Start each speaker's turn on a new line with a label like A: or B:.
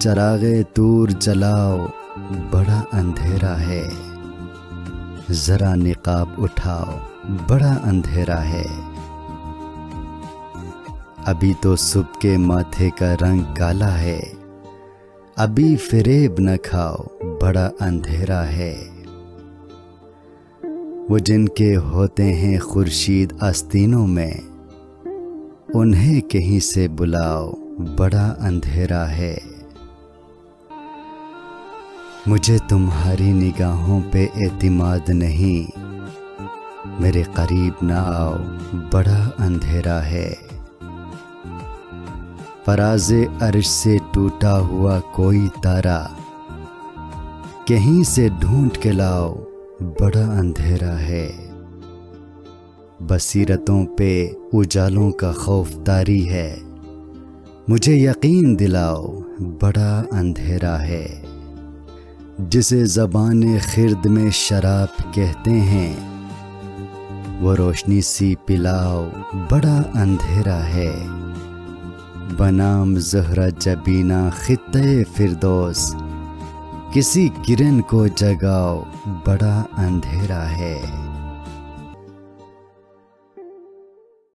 A: چراغ طور جلاؤ بڑا اندھیرا ہے، ذرا نقاب اٹھاؤ بڑا اندھیرا ہے۔ ابھی تو صبح کے ماتھے کا رنگ کالا ہے، ابھی فریب نہ کھاؤ بڑا اندھیرا ہے۔ وہ جن کے ہوتے ہیں خورشید آستینوں میں، انہیں کہیں سے بلاؤ بڑا اندھیرا ہے۔ مجھے تمہاری نگاہوں پہ اعتماد نہیں، میرے قریب نہ آؤ بڑا اندھیرا ہے۔ فراز عرش سے ٹوٹا ہوا کوئی تارا، کہیں سے ڈھونڈ کے لاؤ بڑا اندھیرا ہے۔ بصیرتوں پہ اجالوں کا خوف طاری ہے، مجھے یقین دلاؤ بڑا اندھیرا ہے۔ جسے زبان خرد میں شراب کہتے ہیں، وہ روشنی سی پلاؤ بڑا اندھیرا ہے۔ بنام زہرہ جبینہ خطۂ فردوس، کسی کرن کو جگاؤ بڑا اندھیرا ہے۔